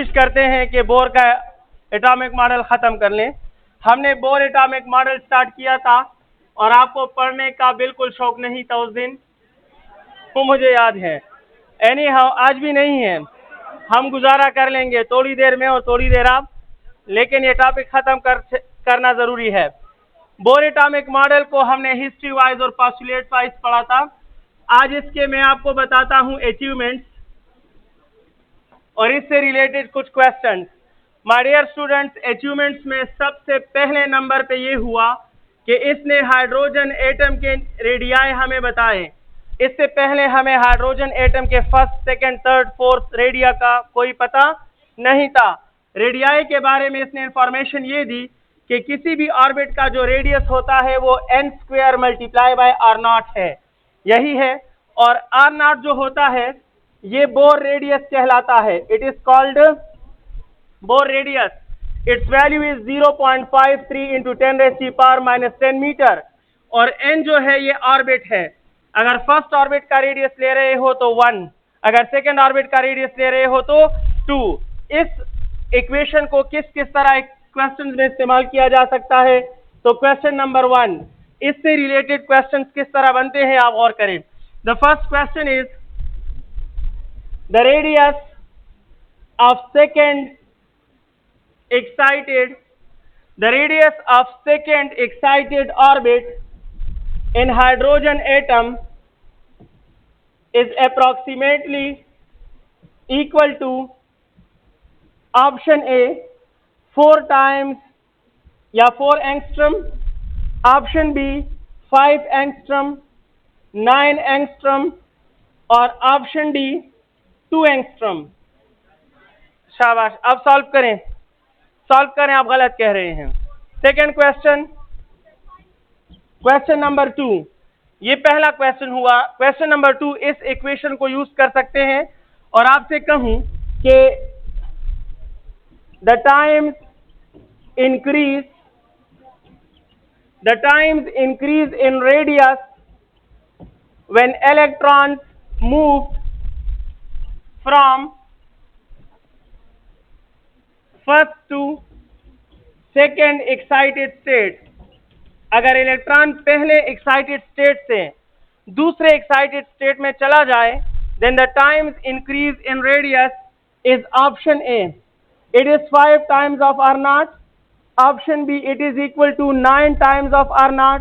कोशिश करते हैं कि बोर का एटॉमिक मॉडल ख़त्म कर लें। हमने बोर एटॉमिक मॉडल स्टार्ट किया था और आपको पढ़ने का बिल्कुल शौक नहीं था उस दिन, वो मुझे याद है। एनी हाउ आज भी नहीं है, हम गुजारा कर लेंगे थोड़ी देर में और थोड़ी देर आप, लेकिन ये टॉपिक ख़त्म करना ज़रूरी है। बोर एटॉमिक मॉडल को हमने हिस्ट्री वाइज और पोस्टुलेट वाइज पढ़ा था। आज इसके मैं आपको बताता हूँ अचीवमेंट्स और इससे रिलेटेड कुछ questions. My dear students, achievements में सबसे पहले नंबर पे ये हुआ कि इसने हाइड्रोजन एटम के रेडियाई हमें बताए। इससे पहले हमें हाइड्रोजन एटम के first, second, third, fourth radii का कोई पता नहीं था। रेडियाई के बारे में इसने इंफॉर्मेशन ये दी कि किसी भी ऑर्बिट का जो रेडियस होता है वो n square multiply by r0 है, यही है। और r0 जो होता है ये बोर रेडियस कहलाता है। It is called Bohr radius. Its value is 0.53 into 10⁻⁻10 metre. और n जो है ये ऑर्बिट है। अगर फर्स्ट ऑर्बिट का रेडियस ले रहे हो तो 1, अगर सेकंड ऑर्बिट का रेडियस ले रहे हो तो 2। इस इक्वेशन को किस किस तरह क्वेश्चन में इस्तेमाल किया जा सकता है? तो क्वेश्चन नंबर 1, इससे रिलेटेड क्वेश्चन किस तरह बनते हैं आप गौर करें। The first question is the radius of second excited, the radius of second excited orbit in hydrogen atom is approximately equal to option A 4 times या 4 angstrom, option B 5 angstrom, 9 angstrom और option D 2 angstrom। शाबाश, अब solve करें, आप गलत कह रहे हैं। सेकेंड क्वेश्चन, क्वेश्चन नंबर 2, ये पहला क्वेश्चन हुआ। क्वेश्चन नंबर 2, इस इक्वेशन को यूज कर सकते हैं और आपसे कहूं कि the times increase in radius when electrons move from first to second excited state. अगर इलेक्ट्रॉन पहले एक्साइटेड स्टेट से दूसरे एक्साइटेड स्टेट में चला जाए, then the times increase in radius is option A, it is 5 times of r0, option B it is equal to 9 times of r0,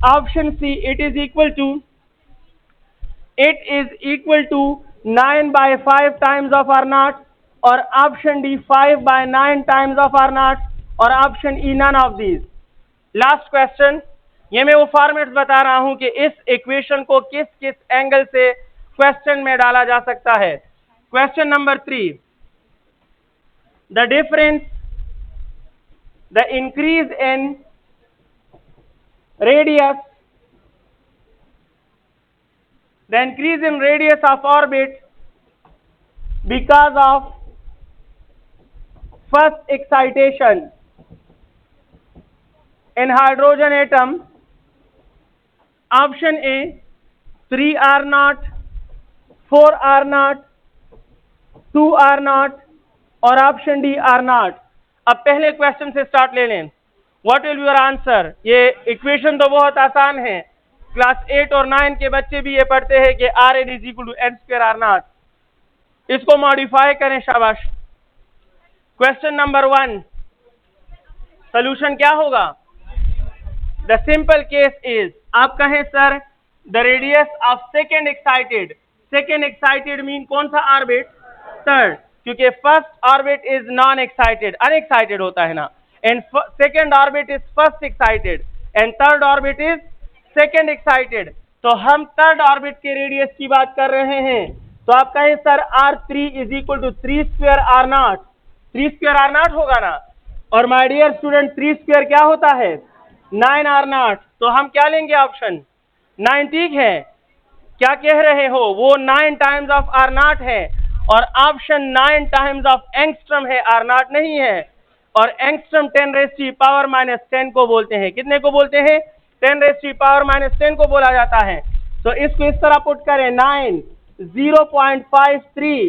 option C it is equal to 9 by 5 times of r0 और option D 5 by 9 times of r0 और option E none of these. Last question, ये मैं वो format बता रहा हूं कि इस इक्वेशन को किस किस एंगल से क्वेश्चन में डाला जा सकता है। Question number 3, the difference, the increase in radius, the increase in radius of orbit because of first excitation in hydrogen atom, option A 3r0, 4r0, 2r0 और ऑप्शन डी r0। अब पहले question से start ले लें। What will your answer? ये equation तो बहुत आसान है, क्लास 8 और 9 के बच्चे भी ये पढ़ते हैं कि r is equal to n square r0। इसको मॉडिफाई करें, शाबाश। क्वेश्चन नंबर 1, सॉल्यूशन क्या होगा? द सिंपल केस इज, आप कहें sir the radius of second excited mean कौन सा ऑर्बिट? थर्ड, क्योंकि first orbit is non excited, unexcited होता है ना, and second orbit is first excited and third orbit is second excited. तो हम थर्ड ऑर्बिट के रेडियस की बात कर रहे हैं। तो आप कहें sir r3 is equal to 3 square r0, 3 square r0 होगा ना। और माय डियर स्टूडेंट, 3 स्क्वायर क्या होता है? 9 r0। तो हम क्या लेंगे? ऑप्शन 9, ठीक है। क्या कह रहे हो? वो 9 टाइम्स ऑफ r0 है और ऑप्शन 9 टाइम्स ऑफ एंगस्ट्रम है, r0 नहीं है। और एंगस्ट्रम 10⁻⁻10 को बोलते हैं। कितने को बोलते हैं? 10⁻⁻10 को बोला जाता है। तो इसको इस तरह पुट करें, 9 0.53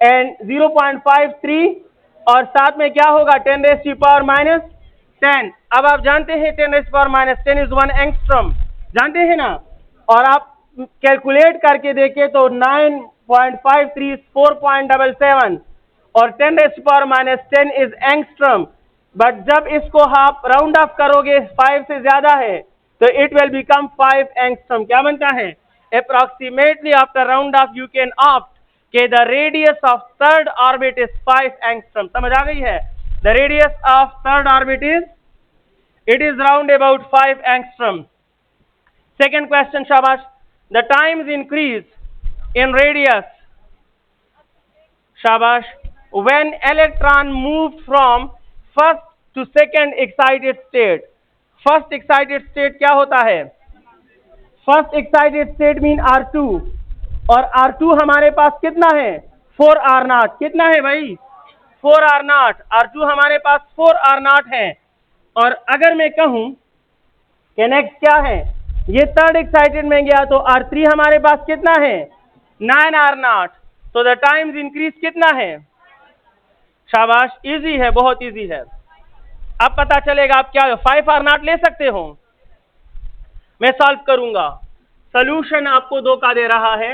and 0.53 और साथ में क्या होगा 10 रेज़ टू पावर माइनस 10। अब आप जानते हैं 10 raise to power minus 10 is 1 angstrom, जानते हैं ना। और आप कैलकुलेट करके देखें तो 9.53 इज 4.77 और 10 raise to power minus 10 is angstrom. But जब इसको आप राउंड ऑफ करोगे 5 से ज्यादा है तो इट विल बिकम 5 एंगस्ट्रॉम। क्या बनता है? Approximately after round off you can opt के the radius of third orbit is 5 angstrom. समझ आ गई है? The radius of third orbit is round about 5 angstrom. Second question, शाबाश। The times increase in radius, शाबाश, when electron moves from first to second excited state। First excited state क्या होता है? First excited state mean R2 और R2 हमारे पास कितना है? 4R0। कितना है भाई? 4R0। R2 हमारे पास 4R0 है। और अगर मैं कहूं कि नेक्स्ट क्या है, ये थर्ड एक्साइटेड में गया तो R3 हमारे पास कितना है? 9R0। तो द टाइम्स इंक्रीज कितना है? शाबाश, इजी है, बहुत इजी है। अब पता चलेगा आप क्या 5R0 ले सकते हो। मैं सॉल्व करूंगा। सॉल्यूशन आपको धोखा दे रहा है।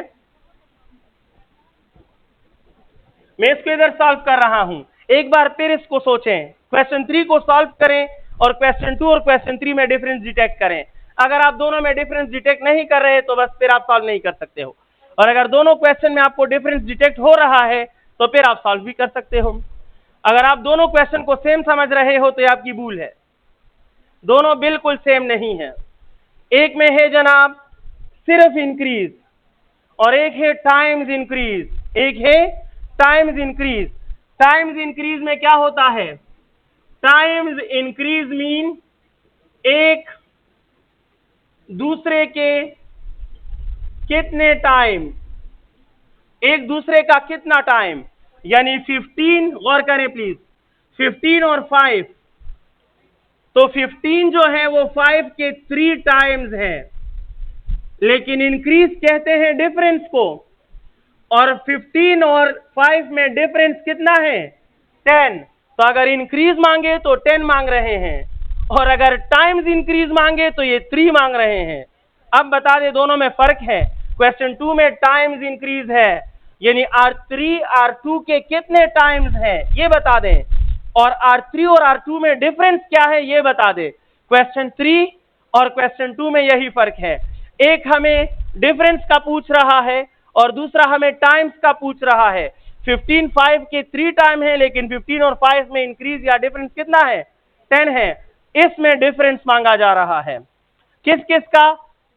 मैं इसको इधर सॉल्व कर रहा हूं, एक बार फिर इसको सोचें। क्वेश्चन 3 को सॉल्व करें और क्वेश्चन 2 और क्वेश्चन 3 में डिफरेंस डिटेक्ट करें। अगर आप दोनों में डिफरेंस डिटेक्ट नहीं कर रहे तो बस फिर आप सॉल्व नहीं कर सकते हो, और अगर दोनों क्वेश्चन में आपको डिफरेंस डिटेक्ट हो रहा है तो फिर आप सॉल्व भी कर सकते हो। अगर आप दोनों क्वेश्चन को सेम समझ रहे हो तो ये आपकी भूल है। दोनों बिल्कुल सेम नहीं है। एक में है जनाब सिर्फ इंक्रीज और एक है टाइम्स इंक्रीज। एक है टाइम्स इंक्रीज। टाइम्स इंक्रीज में क्या होता है? टाइम्स इंक्रीज मीन एक दूसरे के कितने टाइम, एक दूसरे का कितना टाइम, यानी 15, गौर करें प्लीज, 15 और 5, तो 15 जो है वो 5 के 3 टाइम्स है, लेकिन इंक्रीज कहते हैं डिफरेंस को, और 15 और 5 में डिफरेंस कितना है? 10। तो अगर इंक्रीज मांगे तो 10 मांग रहे हैं, और अगर टाइम्स इंक्रीज मांगे तो ये 3 मांग रहे हैं। अब बता दे दोनों में फर्क है। क्वेश्चन 2 में टाइम्स इंक्रीज है, यानी R3 R2 के कितने टाइम्स है ये बता दें, और R3 और R2 में डिफरेंस क्या है ये बता दे। क्वेश्चन 3 और क्वेश्चन 2 में यही फर्क है। एक हमें डिफरेंस का पूछ रहा है और दूसरा हमें टाइम्स का पूछ रहा है। 15 5 के 3 टाइम है, लेकिन 15 और 5 में इंक्रीज या डिफरेंस कितना है? 10 है। इसमें डिफरेंस मांगा जा रहा है। किस किस का?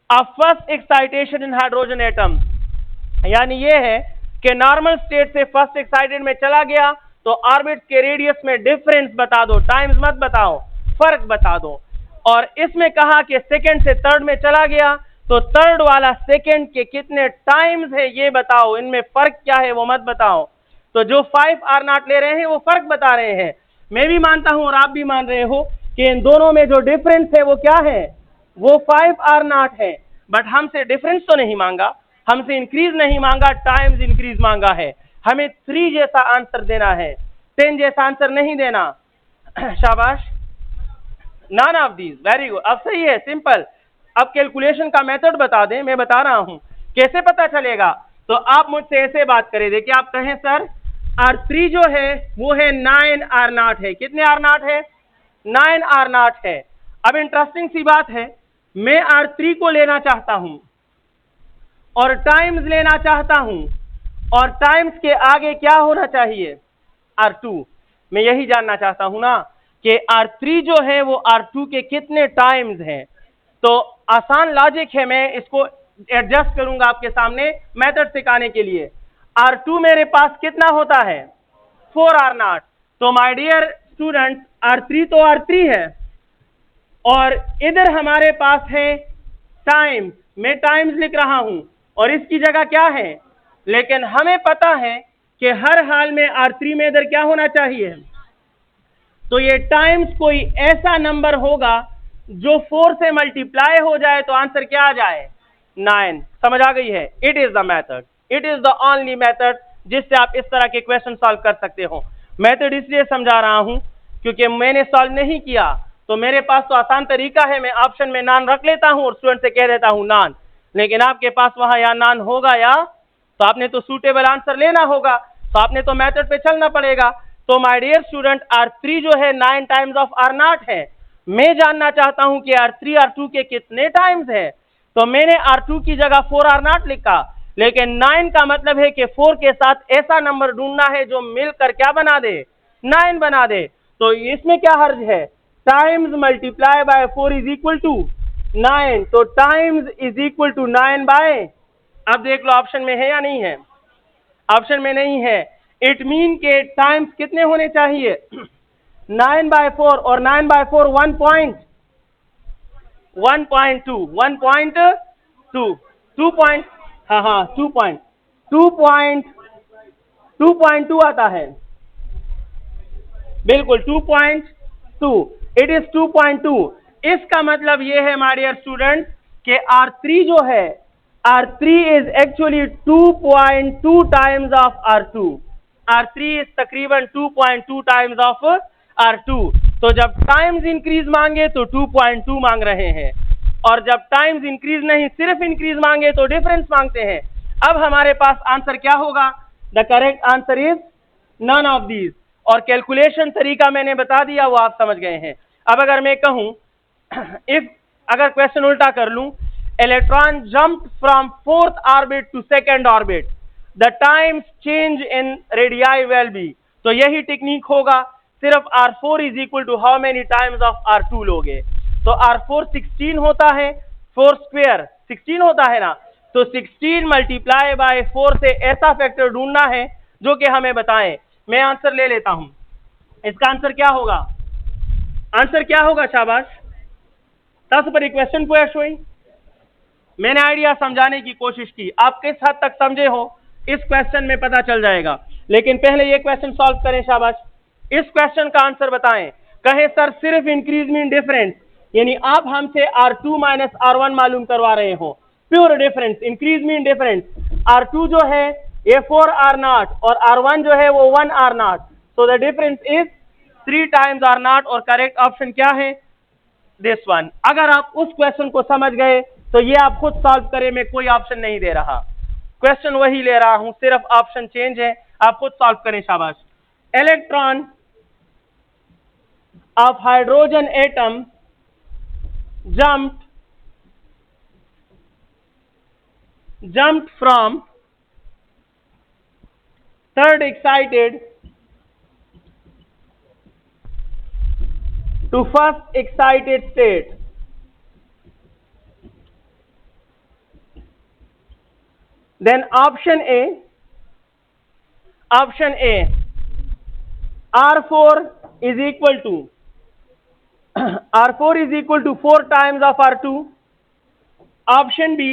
फर्स्ट एक्साइटेशन इन हाइड्रोजन एटम, यानी ये है कि नॉर्मल स्टेट से फर्स्ट एक्साइटेड में चला गया तो ऑर्बिट के रेडियस में डिफरेंस बता दो, टाइम्स मत बताओ, फर्क बता दो। और इसमें कहा कि सेकंड से थर्ड में चला गया तो थर्ड वाला सेकंड के कितने टाइम्स है ये बताओ, इनमें फर्क क्या है वो मत बताओ। तो जो 5R0 ले रहे हैं वो फर्क बता रहे हैं। मैं भी मानता हूं और आप भी मान रहे हो कि इन दोनों में जो डिफरेंस है वो क्या है? वो 5R0 है। बट हमसे डिफरेंस तो नहीं मांगा, हमसे इंक्रीज नहीं मांगा, टाइम्स इंक्रीज मांगा है। हमें 3 जैसा आंसर देना है, 10 जैसा आंसर नहीं देना। शाबाश, none of these, very good. अब सही है, सिंपल। अब कैलकुलेशन का मेथड बता दें, मैं बता रहा हूं कैसे पता चलेगा। तो आप मुझसे ऐसे बात करें, देखिए आप कहें सर R3 जो है वो है 9R0 है। कितने R0 है? 9R0 है। अब इंटरेस्टिंग सी बात है, मैं R3 को लेना चाहता हूं और टाइम्स लेना चाहता हूं, और टाइम्स के आगे क्या होना चाहिए? R2। मैं यही जानना चाहता हूं ना कि R3 जो है वो R2 के कितने टाइम्स हैं। तो आसान लॉजिक है, मैं इसको एडजस्ट करूंगा आपके सामने मेथड सिखाने के लिए। R2 मेरे पास कितना होता है? 4R0। तो माय डियर स्टूडेंट्स, R3 तो R3 है, और इधर हमारे पास है टाइम्स। मैं टाइम्स लिख रहा हूं और इसकी जगह क्या है? लेकिन हमें पता है कि हर हाल में R3 में इधर क्या होना चाहिए? तो ये टाइम्स कोई ऐसा नंबर होगा जो 4 से मल्टीप्लाई हो जाए तो आंसर क्या आ जाए? 9। समझ आ गई है? It is the method, it is the only method जिससे आप इस तरह के क्वेश्चन सॉल्व कर सकते हो। मेथड इसलिए समझा रहा हूं क्योंकि मैंने सॉल्व नहीं किया, तो मेरे पास तो आसान तरीका है, मैं ऑप्शन में नान रख लेता हूं और स्टूडेंट से कह देता हूं नान, लेकिन आपके पास वहां या नान होगा या, तो आपने तो सूटेबल आंसर लेना होगा, तो आपने तो मेथड पे चलना पड़ेगा। तो माय डियर स्टूडेंट, R3 जो है 9 टाइम्स ऑफ R0 है। मैं जानना चाहता हूं कि R3 R2 के कितने टाइम्स है, तो मैंने R2 की जगह 4 R0 लिखा, लेकिन 9 का मतलब है कि 4 के साथ ऐसा नंबर ढूंढना है जो मिलकर क्या बना दे, 9 बना दे। तो इसमें क्या हर्ज है, times multiply by 4 is equal to 9, तो times is equal to 9 by, अब देख लो ऑप्शन में है या नहीं है, ऑप्शन में नहीं है। इट मीन के टाइम्स कितने होने चाहिए, 9/4, और 9/4 1.2 2.2 आता है, बिल्कुल 2.2, इट इज 2.2। इसका मतलब ये है माय डियर स्टूडेंट कि R3 जो है, R3 is actually 2.2 times of R2। R3 is तकरीबन 2.2 टाइम्स ऑफ R2। तो जब टाइम्स इंक्रीज मांगे तो 2.2 मांग रहे हैं, और जब टाइम्स इंक्रीज नहीं सिर्फ इंक्रीज मांगे तो डिफरेंस मांगते हैं। अब हमारे पास आंसर क्या होगा, the correct answer is none of these, और कैलकुलेशन तरीका मैंने बता दिया, वो आप समझ गए हैं। अब अगर मैं कहूं इफ, अगर क्वेश्चन उल्टा कर लूं, electron jump from 4th orbit to 2nd orbit, the times change in radii will be, तो यही टेक्निक होगा, सिर्फ R4 is equal to how many times of R2 लोगे, तो R4 16 होता है, 4 स्क्वायर 16 होता है ना, तो 16 मल्टीप्लाई बाय 4 से ऐसा फैक्टर ढूंढना है जो कि हमें बताएं। मैं आंसर ले लेता हूं, इसका आंसर क्या होगा, आंसर क्या होगा, शाबाश, 10 पर क्वेश्चन पुश हुई। मैंने आइडिया समझाने की कोशिश की, आप किस हद तक समझे हो इस क्वेश्चन में पता चल जाएगा, लेकिन पहले ये क्वेश्चन सॉल्व करें, शाबाश। इस क्वेश्चन का आंसर बताएं। कहें सर सिर्फ इंक्रीज मीन डिफरेंस, यानी आप हमसे R2 माइनस R1 मालूम करवा रहे हो, pure difference, increase mean difference. R2 जो है ये 4 R0 और R1 जो है वो 1 R0, so the difference is 3 times R0, और करेक्ट ऑप्शन क्या है, दिस वन। अगर आप उस क्वेश्चन को समझ गए तो ये आप खुद सॉल्व करें, मैं कोई ऑप्शन नहीं दे रहा, क्वेश्चन वही ले रहा हूं, सिर्फ ऑप्शन चेंज है, आप खुद सॉल्व करें, शाबाश। Electron of hydrogen atom jumped from 3rd excited to 1st excited state. Then option A, R4 is equal to R4 is equal to 4 times of R2. Option B,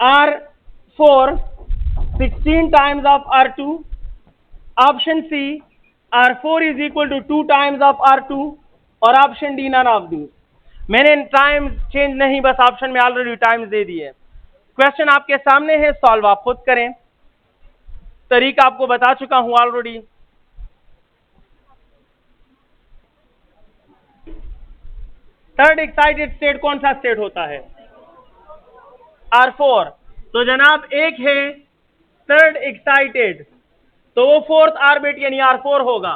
R4 16 times of R2. Option C, R4 is equal to 2 times of R2, और option D none of these. मैंने time change नहीं, बस option में already times they दिए। Question आपके सामने है, solve आप खुद करें, तरीका आपको बता चुका हूं ऑलरेडी। थर्ड एक्साइटेड स्टेट कौन सा स्टेट होता है, R4, तो जनाब एक है थर्ड एक्साइटेड, तो वो 4th ऑर्बिट यानी R4 होगा,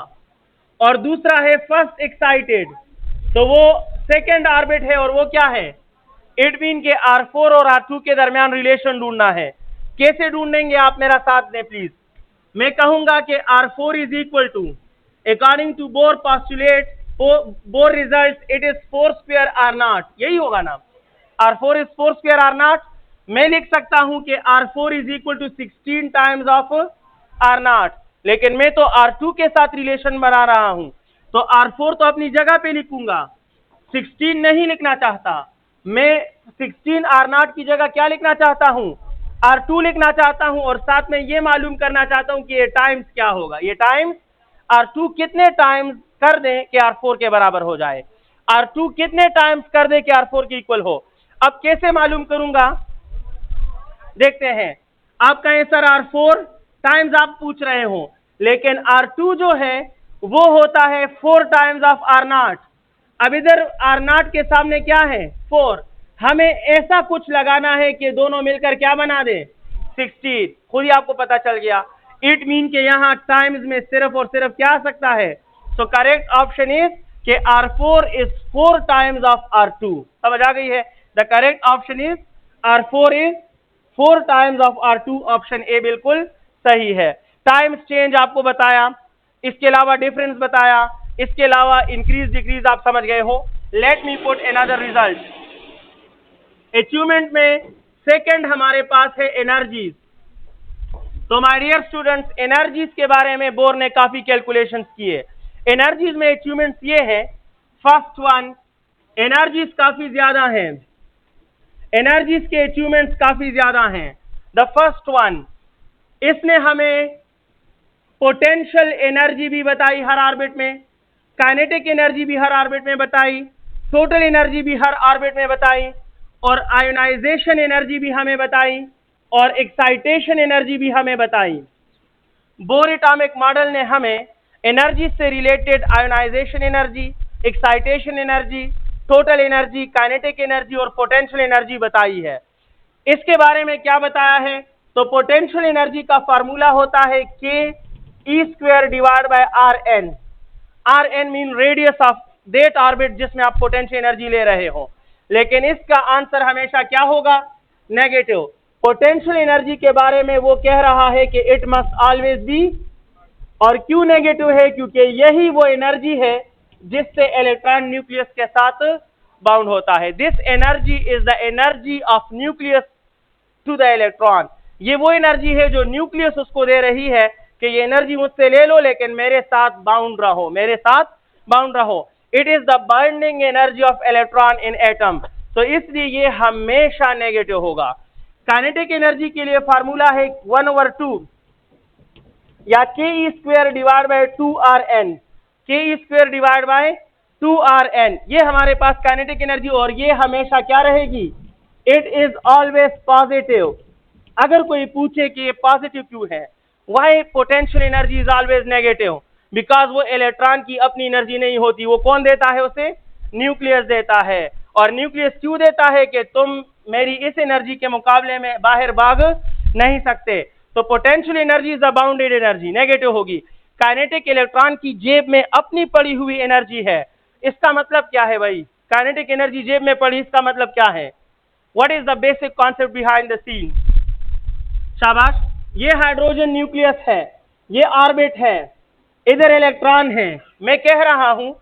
और दूसरा है फर्स्ट एक्साइटेड, तो वो 2nd ऑर्बिट है, और वो क्या है, इट मीन के R4 और R2 के दरमियान रिलेशन ढूंढना है। कैसे ढूंढेंगे आप मेरा साथ दें प्लीज। मैं कहूंगा कि R4 is equal to, according to Bohr postulate, Bohr result, it is 4 square R0, यही होगा ना, R4 इज 4 स्क्वायर R0। मैं लिख सकता हूं कि R4 is equal to 16 times of R0, लेकिन मैं तो R2 के साथ रिलेशन बना रहा हूं, तो R4 तो अपनी जगह पे लिखूंगा, 16 नहीं लिखना चाहता मैं, 16 R0 की जगह क्या लिखना चाहता हूं, R2 लिखना चाहता हूं, और साथ में ये मालूम करना चाहता हूं कि ये टाइम्स क्या होगा, ये टाइम्स R2 कितने टाइम्स कर दें कि R4 के बराबर हो जाए, R2 कितने टाइम्स कर दें कि R4 के इक्वल हो। अब कैसे मालूम करूंगा, देखते हैं। आप कहें सर R4 टाइम्स आप पूछ रहे हो, लेकिन R2 जो है वो होता है 4 टाइम्स ऑफ R0। अब इधर R0 के सामने क्या है 4, हमें ऐसा कुछ लगाना है कि दोनों मिलकर क्या बना दे 16। खुद ही आपको पता चल गया, इट मीन के यहाँ टाइम्स में सिर्फ और सिर्फ क्या आ सकता है। सो करेक्ट ऑप्शन इज कि R4 is 4 times of R2। समझ आ गई है। The correct option is R4 is 4 times of R2। Option A बिल्कुल सही है। टाइम्स चेंज आपको बताया, इसके अलावा डिफरेंस बताया, इसके अलावा इंक्रीज डिक्रीज आप समझ गए हो। Let me put another result. Achievement में सेकंड हमारे पास है एनर्जीज। तो माय डियर स्टूडेंट्स, एनर्जीज के बारे में बोर ने काफी कैलकुलेशंस किए। एनर्जीज में अचीवमेंट्स ये है, फर्स्ट वन, एनर्जीज काफी ज्यादा हैं, एनर्जीज के अचीवमेंट्स काफी ज्यादा हैं। द फर्स्ट वन, इसने हमें पोटेंशियल एनर्जी भी बताई हर ऑर्बिट में, काइनेटिक एनर्जी भी हर ऑर्बिट में बताई, टोटल एनर्जी भी हर ऑर्बिट में बताई, और आयोनाइजेशन एनर्जी भी हमें बताई, और एक्साइटेशन एनर्जी भी हमें बताई। बोर एटॉमिक मॉडल ने हमें एनर्जी से related ionisation energy, excitation energy, total energy, kinetic energy और पोटेंशियल एनर्जी बताई है। इसके बारे में क्या बताया है, तो पोटेंशियल एनर्जी का फार्मूला होता है ke² divide by Rn। Rn mean radius of that orbit जिसमें आप पोटेंशियल एनर्जी ले रहे हो। लेकिन इसका आंसर हमेशा क्या होगा, नेगेटिव। पोटेंशियल एनर्जी के बारे में वो कह रहा है कि इट मस्ट ऑलवेज बी, और क्यों नेगेटिव है, क्योंकि यही वो एनर्जी है जिससे इलेक्ट्रॉन न्यूक्लियस के साथ बाउंड होता है। This energy is the energy of nucleus to the electron. ये वो एनर्जी है जो न्यूक्लियस उसको दे रही है कि ये एनर्जी मुझसे ले लो लेकिन मेरे साथ बाउंड रहो, मेरे साथ बाउंड रहो। It is the burning energy of electron in atom. तो इसलिए ये हमेशा नेगेटिव होगा। काइनेटिक एनर्जी के लिए फार्मूला है 1/2 या ke² divide by 2Rn, ke² divide by 2Rn। ये हमारे पास काइनेटिक एनर्जी, और ये हमेशा क्या रहेगी, इट इज ऑलवेज पॉजिटिव। अगर कोई पूछे कि ये पॉजिटिव क्यों है, why potential energy is always negative, because वो इलेक्ट्रॉन की अपनी एनर्जी नहीं होती, वो कौन देता है उसे, न्यूक्लियस देता है। और न्यूक्लियस क्यों देता है कि तुम मेरी इस एनर्जी के मुकाबले में बाहर भाग नहीं सकते। तो potential energy is a bounded energy, negative होगी। काइनेटिक इलेक्ट्रॉन की जेब में अपनी पड़ी हुई एनर्जी है। इसका मतलब क्या है भाई, काइनेटिक एनर्जी जेब में पड़ी, इसका मतलब क्या है, what is the basic concept behind the scene. शाबाश। ये हाइड्रोजन न्यूक्लियस है, ये ऑर्बिट है, इधर इलेक्ट्रॉन है। मैं कह रहा हूं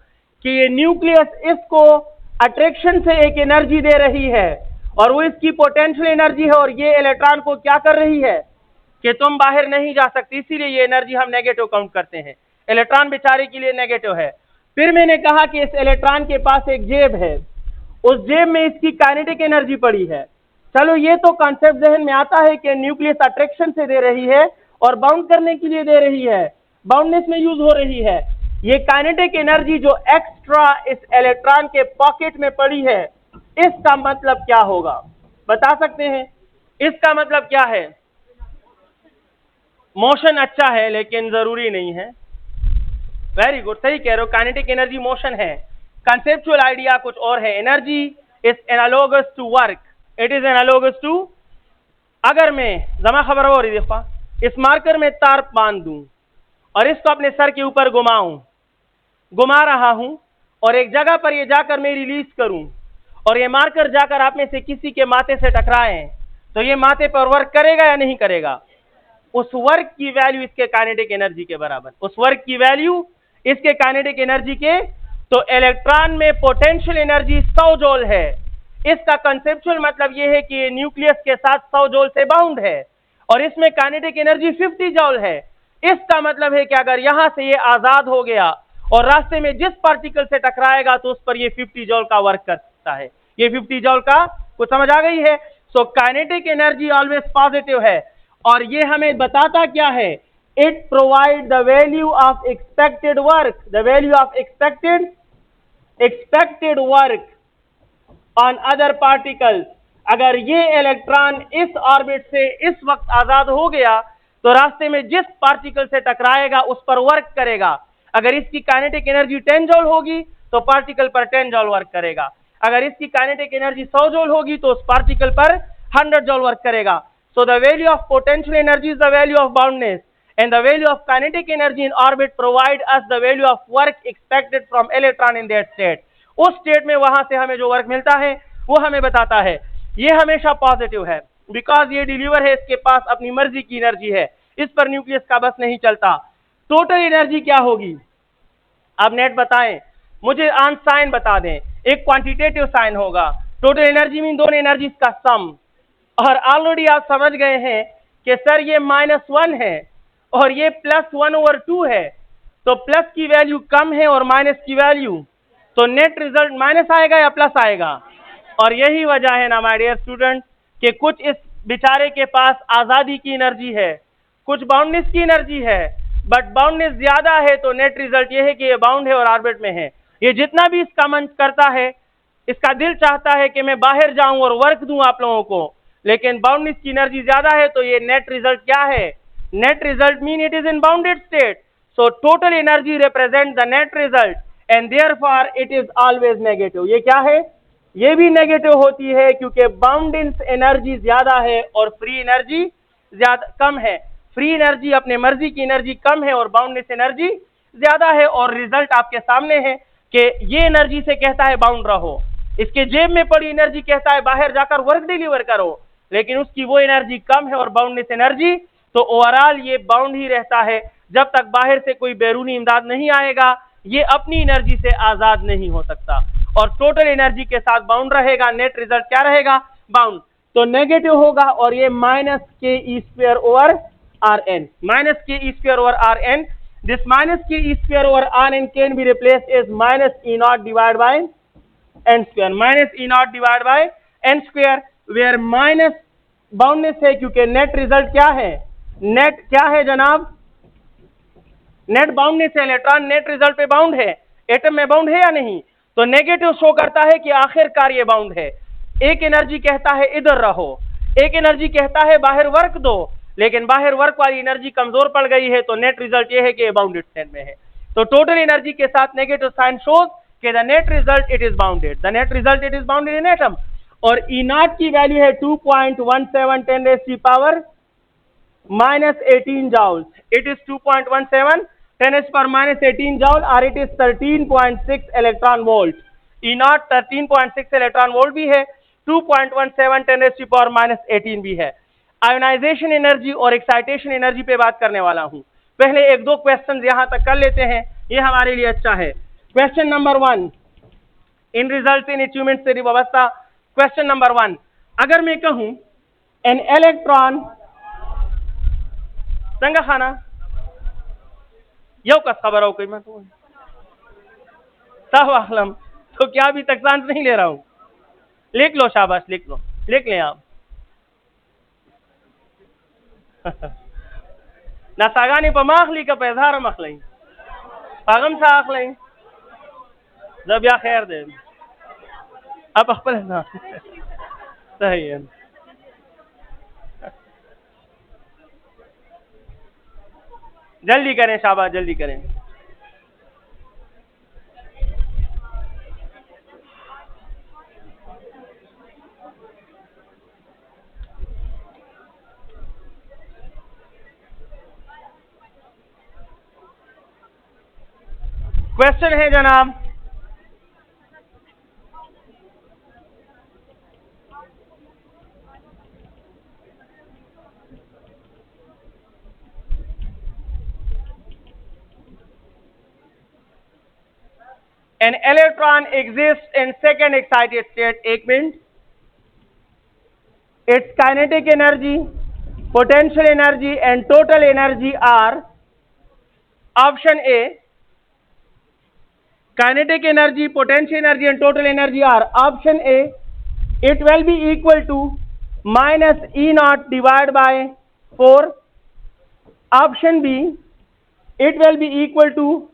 कि ये न्यूक्लियस इसको अट्रैक्शन से एक एनर्जी दे रही है, और वो इसकी पोटेंशियल एनर्जी है, और ये इलेक्ट्रॉन को क्या कर रही है कि तुम बाहर नहीं जा सकती, इसीलिए ये एनर्जी हम नेगेटिव काउंट करते हैं। इलेक्ट्रॉन बेचारे के लिए नेगेटिव है। फिर मैंने कहा कि इस इलेक्ट्रॉन के पास एक जेब है, उस जेब में इसकी काइनेटिक एनर्जी पड़ी है। चलो ये तो कॉन्सेप्ट जहन में आता है कि न्यूक्लियस अट्रैक्शन से दे रही है और बाउंड करने के लिए दे रही है, बाउंडनेस में यूज हो रही है। ये काइनेटिक एनर्जी जो एक्स्ट्रा इस इलेक्ट्रॉन के पॉकेट में पड़ी है, इसका मतलब क्या होगा, बता सकते हैं, इसका मतलब क्या है। मोशन अच्छा है लेकिन जरूरी नहीं है। वेरी गुड, सही कह रहे हो, काइनेटिक एनर्जी मोशन है। कंसेप्चुअल आइडिया कुछ और है। Energy is analogous to work, it is analogous to. अगर मैं जमा खबर हो रही देखा, इस मार्कर में तार बांध दूं और इसको अपने सर के ऊपर घुमा रहा हूं, और एक जगह पर ये जाकर मैं रिलीज करूं, और ये मार्कर जाकर आप में से किसी के माथे से टकराए, तो ये माथे पर वर्क करेगा या नहीं करेगा। उस वर्क की वैल्यू इसके काइनेटिक एनर्जी के बराबर, उस वर्क की वैल्यू इसके काइनेटिक एनर्जी के। तो इलेक्ट्रॉन में पोटेंशियल एनर्जी 100 जूल है। इसका कंसेप्चुअल मतलब यह है कि ये न्यूक्लियस के साथ 100 जूल से बाउंड है, और इसमें काइनेटिक एनर्जी 50 जूल है। इसका मतलब है कि अगर यहां से ये आजाद हो गया और रास्ते में जिस पार्टिकल से टकराएगा तो उस पर ये 50 जूल का वर्क कर सकता है। ये 50 जूल का कुछ समझ आ गई है। So kinetic energy always positive है, और ये हमें बताता क्या है, it provide the value of expected work, the value of expected work on other particles. अगर ये इलेक्ट्रॉन इस ऑर्बिट से इस वक्त आजाद हो गया तो रास्ते में जिस पार्टिकल से टकराएगा उस पर वर्क करेगा। अगर इसकी काइनेटिक एनर्जी 10 जूल होगी तो पार्टिकल पर 10 जूल वर्क करेगा। अगर इसकी काइनेटिक एनर्जी 100 जूल होगी तो उस पार्टिकल पर 100 जूल वर्क करेगा। So the value of potential energy is the value of boundness and the value of kinetic energy in orbit provide us the value of work expected from electron in that state। उस state में वहां से हमें जो work मिलता है वो हमें बताता है। ये हमेशा पॉजिटिव है बिकॉज ये डिलीवर है, इसके पास अपनी मर्जी की एनर्जी है, इस पर न्यूक्लियस का बस नहीं चलता। टोटल एनर्जी क्या होगी आप नेट बताएं, मुझे आंसर साइन बता दें। एक क्वांटिटेटिव साइन होगा, टोटल एनर्जी मीन दोनों एनर्जीज का सम। और ऑलरेडी आप समझ गए हैं कि सर ये -1 है और ये +1/2 है, तो प्लस की वैल्यू कम है और माइनस की वैल्यू, तो नेट रिजल्ट माइनस आएगा या प्लस आएगा। और यही वजह है ना माय डियर स्टूडेंट कि कुछ इस बेचारे के पास आज़ादी की एनर्जी है, कुछ बाउंडनेस की एनर्जी है, बट बाउंडनेस ज्यादा है तो नेट रिजल्ट ये है कि ये बाउंड है और ऑर्बिट में है। ये जितना भी इसका मन करता है, इसका दिल चाहता है कि मैं बाहर जाऊं और वर्क दूं आप लोगों को, लेकिन बाउंडनेस की एनर्जी ज्यादा है, तो ये नेट रिजल्ट क्या है, net result mean it is in bounded state, so total energy represent the net result and therefore it is always negative। ये क्या है, ये भी नेगेटिव होती है क्योंकि बाउंडेड एनर्जी ज्यादा है और फ्री एनर्जी ज्यादा कम है। फ्री एनर्जी अपने मर्जी की एनर्जी कम है और बाउंडेड एनर्जी ज्यादा है, और रिजल्ट आपके सामने है कि ये एनर्जी से कहता है बाउंड रहो, इसके जेब में पड़ी एनर्जी कहता है बाहर जाकर वर्क डिलीवर करो, लेकिन उसकी वो एनर्जी कम है और बाउंडेड एनर्जी, तो ओवरऑल ये बाउंड ही रहता है जब तक बाहर से कोई बैरूनी इमदाद नहीं आएगा, ये अपनी एनर्जी से आजाद नहीं हो सकता और टोटल एनर्जी के साथ बाउंड रहेगा। नेट रिजल्ट क्या रहेगा, बाउंड, तो नेगेटिव होगा और ये -ke²/Rn, -ke²/Rn, this -ke²/Rn can be replaced as -E0/n², -E0/n², where minus boundness है क्योंकि नेट रिजल्ट क्या है, नेट क्या है जनाब, नेट बाउंडनेस है, इलेक्ट्रॉन नेट रिजल्ट पे बाउंड है, एटम में बाउंड है या नहीं, तो नेगेटिव शो करता है कि आखिरकार ये बाउंड है। एक एनर्जी कहता है इधर रहो, एक एनर्जी कहता है बाहर वर्क दो, लेकिन बाहर वर्क वाली एनर्जी कमजोर पड़ गई है, तो नेट रिजल्ट ये है कि बाउंडेड स्टेट में है। तो टोटल एनर्जी के साथ नेगेटिव साइन शोज कि the net result it is bounded, the net result it is bounded in atom. और E0 की वैल्यू है 2.17 10⁻⁻18 जूल, इट इज 2.17 10⁻⁻18 जूल और it is 13.6 electron volt. E0 13.6 electron volt भी है, 2.17 10⁻⁻18 भी है। आयोनाइजेशन एनर्जी और एक्साइटेशन एनर्जी पे बात करने वाला हूं। पहले एक दो क्वेश्चन यहां तक कर लेते हैं, ये हमारे लिए अच्छा है। Question number 1 in result in achievement से व्यवस्था। क्वेश्चन नंबर 1, अगर मैं कहूं एन इलेक्ट्रॉन संगा खाना यो कस खबर हो कोई मैं तो सब आलम, तो क्या अभी तक चांस नहीं ले रहा हूं, लिख लो शाबाश, लिख लो, लिख लें आप। ना सागानी पर माखली का पैधार मखलई पागम सा आखलई जब या खैर दे अब अपने ना सही है। जल्दी करें शाबाश, जल्दी करें। क्वेश्चन है जनाब, an electron exists in second excited state, एक minute, its kinetic energy, potential energy and total energy are option A, kinetic energy, potential energy and total energy are option A, it will be equal to -E0/4, option B, it will be equal to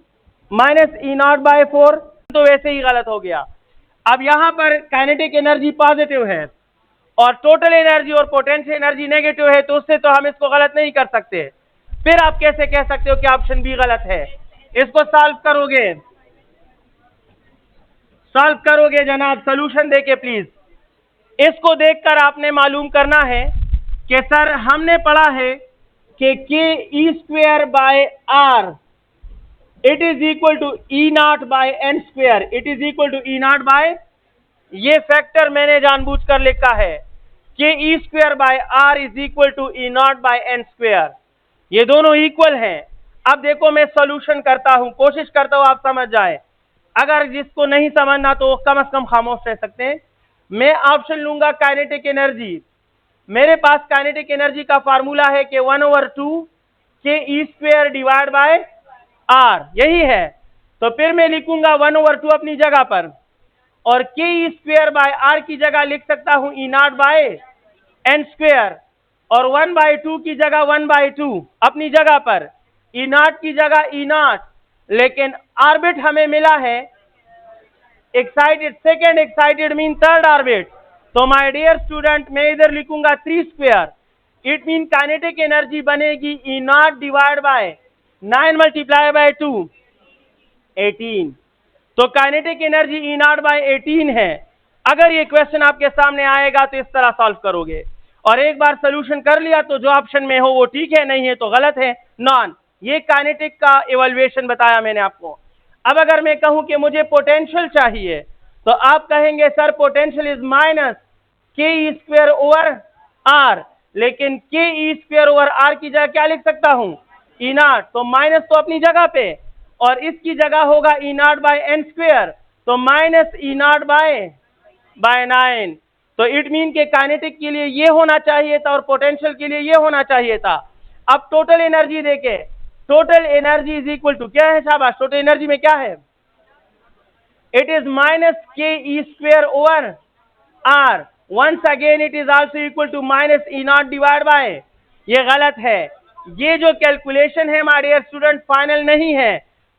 -E0/4, तो वैसे ही गलत हो गया। अब यहां पर kinetic energy positive है और टोटल एनर्जी और पोटेंशियल एनर्जी नेगेटिव है, तो उससे तो हम इसको गलत नहीं कर सकते। फिर आप कैसे कह सकते हो कि ऑप्शन बी गलत है? इसको सॉल्व करोगे जनाब, सोल्यूशन देके प्लीज। इसको देखकर आपने मालूम करना है कि सर हमने पढ़ा है कि K E square by R it is equal to E not by N square, it is equal to E not by, ये फैक्टर मैंने जानबूझकर लिखा है, K E square by R is equal to E not by N square, ये दोनों equal हैं। अब देखो मैं सॉल्यूशन करता हूं, कोशिश करता हूं आप समझ जाए। अगर जिसको नहीं समझना तो वो कम से कम खामोश रह सकते हैं। मैं ऑप्शन लूंगा काइनेटिक एनर्जी। मेरे पास काइनेटिक एनर्जी का फार्मूला है कि 1/2 के E square divide by are, यही है। तो फिर मैं लिखूंगा 1/2 अपनी जगह पर, और के ई स्क्वेयर बाय आर की जगह लिख सकता हूं ई नॉट बाय एन स्क्वेयर, और 1/2 की जगह 1/2 अपनी जगह पर, ई नॉट की जगह ई नॉट। लेकिन ऑर्बिट हमें मिला है excited, second excited mean third orbit. तो माय डियर स्टूडेंट मैं इधर लिखूंगा 3 square, it mean kinetic energy बनेगी E not divide by 9 multiply by 2, 18। तो kinetic energy E not by 18 है। अगर ये क्वेश्चन आपके सामने आएगा तो इस तरह सॉल्व करोगे, और एक बार सोल्यूशन कर लिया तो जो ऑप्शन में हो वो ठीक है, नहीं है तो गलत है, नॉन। ये काइनेटिक का इवैल्यूएशन बताया मैंने आपको। अब अगर मैं कहूं कि मुझे पोटेंशियल चाहिए, तो आप कहेंगे sir potential is minus K E square over are, लेकिन के ई स्क्वेयर ओवर आर की जगह क्या लिख सकता हूं? ई नॉट। तो माइनस तो अपनी जगह पे, और इसकी जगह होगा ई नॉट बाय एन स्क्वेयर, तो माइनस ई नॉट बाय 9। तो इट मीन के काइनेटिक के लिए ये होना चाहिए था और पोटेंशियल के लिए ये होना चाहिए था। अब टोटल एनर्जी देखे, total energy is equal to क्या है? शाबाश, टोटल एनर्जी में क्या है? It is minus K E square over R, once again it is also equal to minus E not divide by, ये गलत है। ये जो कैलकुलेशन है माय डियर स्टूडेंट फाइनल नहीं है,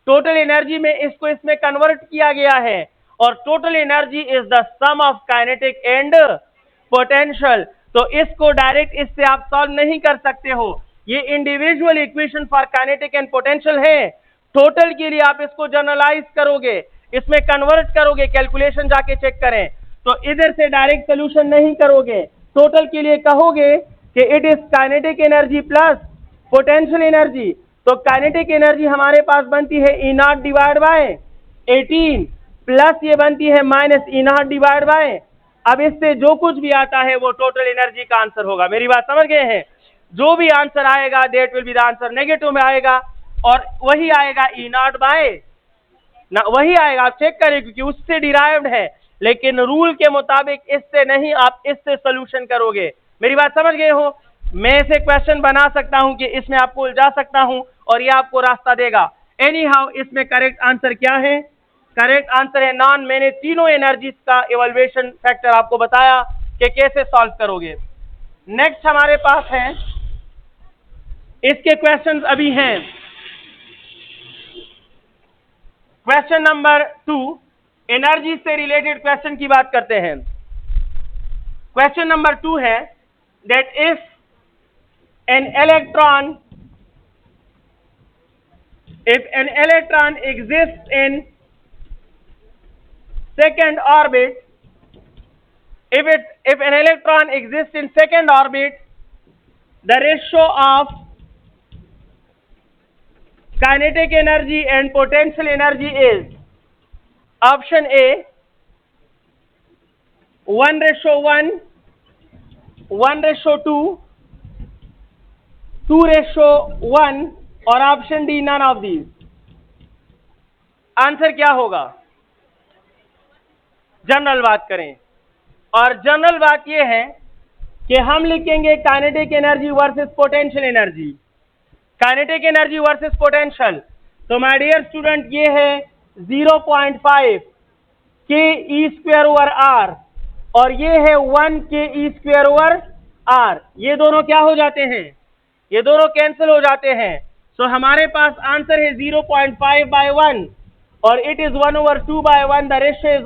टोटल एनर्जी में इसको इसमें कन्वर्ट किया गया है, और total energy is the sum of kinetic and potential. तो इसको डायरेक्ट इससे आप सॉल्व नहीं कर सकते हो, ये individual equation for kinetic and potential है। टोटल के लिए आप इसको जनरलाइज करोगे, इसमें कन्वर्ट करोगे, कैलकुलेशन जाके चेक करें, तो इधर से डायरेक्ट सोल्यूशन नहीं करोगे। टोटल के लिए कहोगे कि it is kinetic energy plus potential energy. तो काइनेटिक एनर्जी हमारे पास बनती है ई नॉट डिवाइड बाय 18 प्लस ये बनती है minus E not divide bye, अब इससे जो कुछ भी आता है वो टोटल एनर्जी का आंसर होगा। मेरी बात समझ गए हैं? जो भी आंसर आएगा that will be the answer, negative में आएगा और वही आएगा ई नॉट बाय ना, वही आएगा। आप चेक करें क्योंकि उससे डिराइव्ड है, लेकिन रूल के मुताबिक इससे नहीं, आप इससे सोल्यूशन करोगे। मेरी बात समझ गए हो? मैं ऐसे क्वेश्चन बना सकता हूं कि इसमें आपको उलझा सकता हूं और ये आपको रास्ता देगा। एनी हाउ इसमें करेक्ट आंसर क्या है? करेक्ट आंसर है नॉन। मैंने तीनों एनर्जीज का इवैल्यूएशन फैक्टर आपको बताया कि कैसे सॉल्व करोगे। नेक्स्ट हमारे पास है, इसके क्वेश्चंस अभी हैं। क्वेश्चन नंबर 2, एनर्जी से रिलेटेड क्वेश्चन की बात करते हैं। क्वेश्चन नंबर 2 है that if an electron exists in second orbit, if an electron exists in second orbit, the ratio of kinetic energy and potential energy is option A 1:1, 1:2, 2:1 और option D none of these. Answer क्या होगा? General बात करें, और general बात यह है कि हम लिखेंगे kinetic energy versus potential energy, kinetic energy versus potential. तो माय डियर स्टूडेंट ये है 0.5 के ई स्क्वायर ओवर आर, और ये है 1 के ई स्क्वायर ओवर आर। ये दोनों क्या हो जाते हैं? ये दोनों कैंसिल हो जाते हैं। सो हमारे पास आंसर है 0.5/1 और it is 1/2/1। The ratio is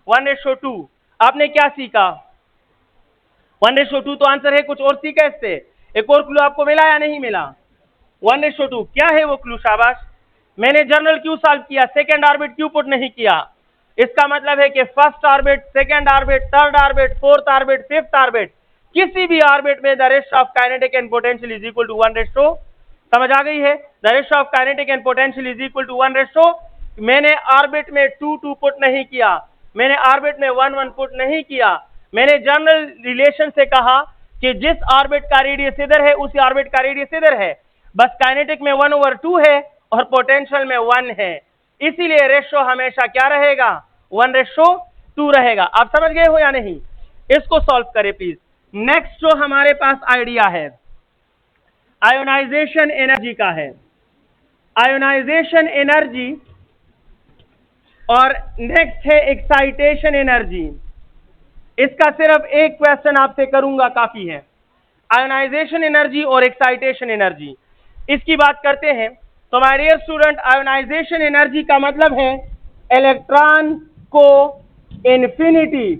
1:2। आपने क्या सीखा? 1:2 तो आंसर है, कुछ और सीखा इससे? एक और क्लू आपको मिला या नहीं मिला? 1:2 क्या है वो क्लू? शाबाश। मैंने जनरल क्यू सॉल्व किया, सेकेंड ऑर्बिट क्यू पुट नहीं किया। इसका मतलब है कि first orbit, second orbit, third orbit, fourth orbit, fifth orbit, किसी भी ऑर्बिट में the ratio of kinetic and potential is equal to 1:, समझ आ गई है? The ratio of kinetic and potential is equal to 1:। मैंने ऑर्बिट में 2 पुट नहीं किया, मैंने ऑर्बिट में 1 पुट नहीं किया। मैंने जनरल रिलेशन से कहा कि जिस ऑर्बिट का रेडियस इधर है उसी ऑर्बिट का रेडियस इधर है, बस काइनेटिक में 1/2 है और पोटेंशियल में 1 है, इसीलिए रेशियो हमेशा क्या रहेगा? 1:2 रहेगा। आप समझ गए हो या नहीं? इसको सॉल्व करें प्लीज। नेक्स्ट जो हमारे पास आइडिया है आयोनाइजेशन एनर्जी का है, आयोनाइजेशन एनर्जी, और नेक्स्ट है एक्साइटेशन एनर्जी। इसका सिर्फ एक क्वेश्चन आपसे करूंगा, काफी है। आयोनाइजेशन एनर्जी और एक्साइटेशन एनर्जी, इसकी बात करते हैं। तो my dear student, ionisation energy का मतलब है इलेक्ट्रॉन को इन्फिनिटी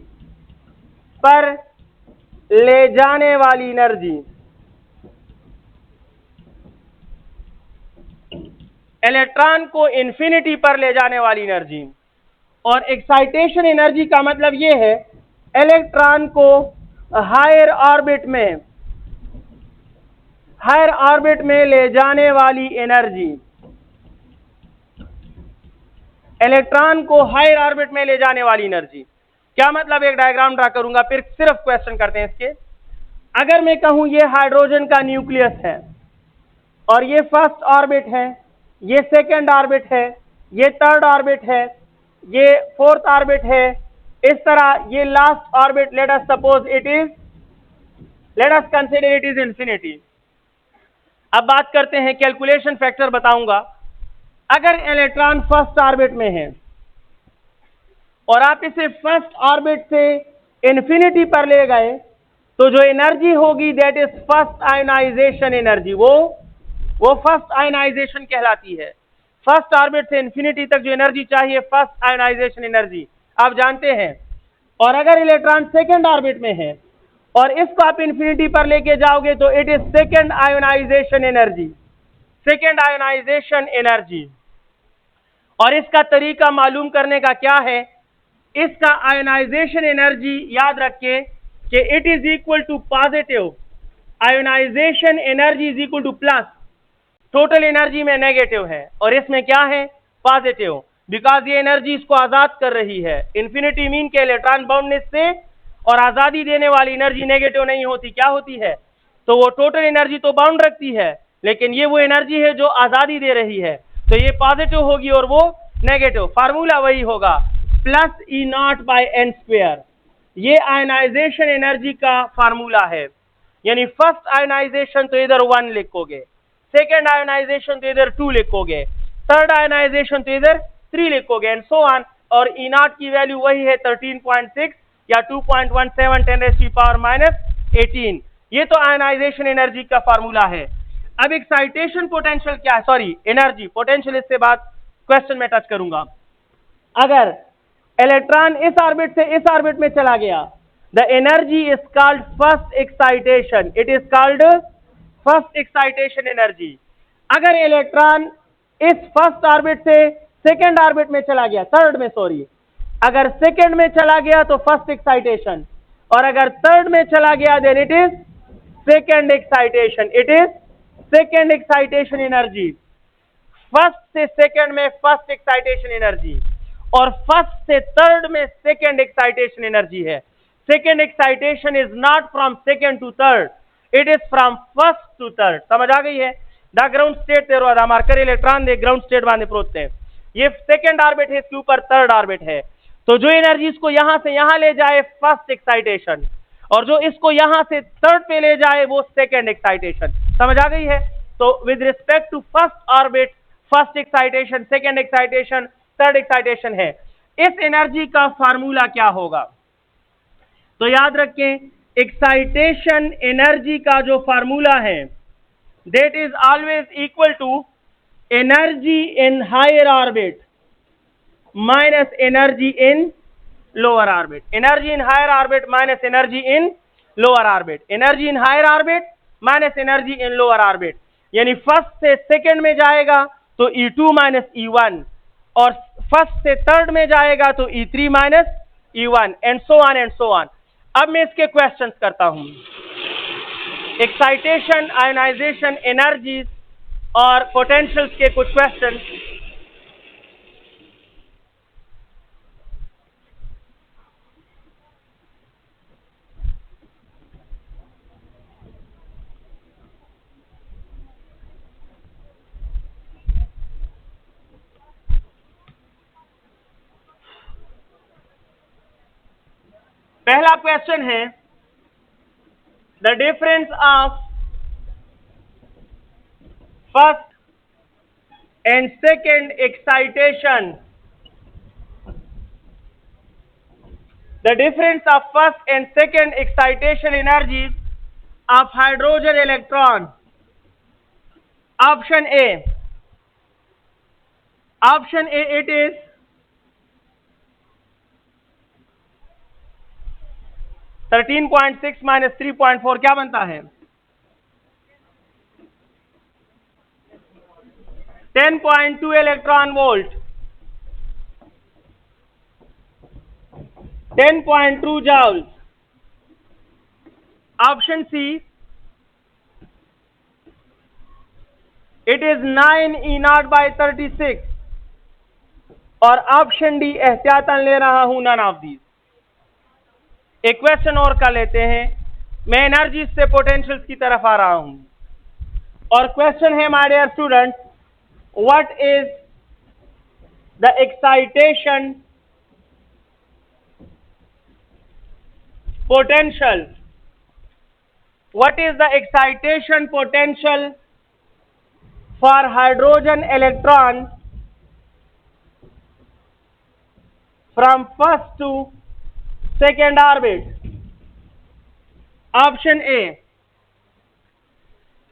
पर ले जाने वाली एनर्जी। इलेक्ट्रॉन को इन्फिनिटी पर ले जाने वाली एनर्जी। और एक्साइटेशन एनर्जी का मतलब यह है इलेक्ट्रॉन को हायर ऑर्बिट में ले जाने वाली एनर्जी। इलेक्ट्रॉन को हायर ऑर्बिट में ले जाने वाली एनर्जी क्या मतलब? एक डायग्राम ड्रा करूंगा, फिर सिर्फ क्वेश्चन करते हैं इसके। अगर मैं कहूं ये हाइड्रोजन का न्यूक्लियस है और ये फर्स्ट ऑर्बिट है, ये सेकेंड ऑर्बिट है, ये थर्ड ऑर्बिट है, ये फोर्थ ऑर्बिट है, इस तरह ये last orbit, let us consider it is infinity. अब बात करते हैं, कैलकुलेशन फैक्टर बताऊंगा। अगर इलेक्ट्रॉन फर्स्ट ऑर्बिट में है और आप इसे फर्स्ट ऑर्बिट से इंफिनिटी पर ले गए, तो जो एनर्जी होगी that is first ionisation energy. वो फर्स्ट आयोनाइजेशन कहलाती है। फर्स्ट ऑर्बिट से इंफिनिटी तक जो एनर्जी चाहिए, फर्स्ट आयोनाइजेशन एनर्जी, आप जानते हैं। और अगर इलेक्ट्रॉन सेकेंड ऑर्बिट में है और इसको आप इंफिनिटी पर लेके जाओगे तो it is second ionization energy, second ionization energy. और इसका तरीका मालूम करने का क्या है? इसका आयोनाइजेशन एनर्जी याद रखिए कि it is equal to positive ionisation energy is equal to plus total energy में नेगेटिव है, और इसमें क्या है? पॉजिटिव, बिकॉज ये एनर्जी इसको आजाद कर रही है। इंफिनिटी मीन के इलेक्ट्रॉन बाउंडनेस से और आजादी देने वाली एनर्जी नेगेटिव नहीं होती, क्या होती है? तो वो टोटल एनर्जी तो बाउंड रखती है, लेकिन ये वो एनर्जी है जो आजादी दे रही है, तो ये पॉजिटिव होगी और वो नेगेटिव। फार्मूला वही होगा, प्लस E0/n²। ये आयोनाइजेशन एनर्जी का फार्मूला है। यानी फर्स्ट आयोनाइजेशन तो इधर 1 लिखोगे, सेकेंड आयोनाइजेशन तो इधर 2 लिखोगे, थर्ड आयोनाइजेशन तो इधर 3 लिखोगे, एंड सो ऑन। और E0 की वैल्यू वही है 13.6 या 2.17 10⁻⁻18। ये तो आयोनाइजेशन एनर्जी का फार्मूला है। अब एक्साइटेशन पोटेंशियल क्या है? सॉरी, एनर्जी, पोटेंशियल इससे बाद क्वेश्चन में टच करूंगा। अगर इलेक्ट्रॉन इस ऑर्बिट से इस ऑर्बिट में चला गया, the energy is called first excitation. It is called first excitation energy. अगर इलेक्ट्रॉन इस फर्स्ट ऑर्बिट से सेकेंड ऑर्बिट में चला गया, थर्ड में, सॉरी, अगर सेकेंड में चला गया तो फर्स्ट एक्साइटेशन, और अगर थर्ड में चला गया then it is second excitation. It is second excitation energy. First से सेकेंड में फर्स्ट एक्साइटेशन एनर्जी, और फर्स्ट से थर्ड में सेकेंड एक्साइटेशन एनर्जी है। Second excitation is not from second to third, it is from first to third. समझ आ गई है? द ग्राउंड स्टेट तेरो मार्कर इलेक्ट्रॉन दे ग्राउंड स्टेट बांधे प्रोत है। ये सेकेंड ऑर्बिट है, इसके ऊपर थर्ड ऑर्बिट है, तो जो एनर्जी इसको यहां से यहां ले जाए फर्स्ट एक्साइटेशन, और जो इसको यहां से थर्ड पे ले जाए वो सेकेंड एक्साइटेशन। समझ आ गई है? तो with respect to first orbit first excitation, second excitation, third excitation है। इस एनर्जी का फार्मूला क्या होगा? तो याद रखें, एक्साइटेशन एनर्जी का जो फार्मूला है that is always equal to energy in higher orbit minus energy in lower orbit. Energy in higher orbit minus energy in lower orbit, energy in higher orbit minus energy in lower orbit, यानी first से second में जाएगा तो E2 minus E1, और first से third में जाएगा तो E3 minus E1, and so on and so on. अब मैं इसके क्वेश्चंस करता हूं, एक्साइटेशन, आयोनाइजेशन, एनर्जीज और पोटेंशियल्स के कुछ क्वेश्चन। पहला क्वेश्चन है, the difference of first and second excitation, the difference of first and second excitation energies of hydrogen electron. Option A, it is 13.6 minus 3.4, क्या बनता है? 10.2 electron volt, 10.2 joules. Option C, it is 9 E0 by 36, और option D एहतियातन ले रहा हूं none of these. एक question और कर लेते हैं, मैं एनर्जी से पोटेंशियल्स की तरफ आ रहा हूं, और क्वेश्चन है my dear student, what is the excitation potential? What is the excitation potential for hydrogen electron from first to second orbit? Option A,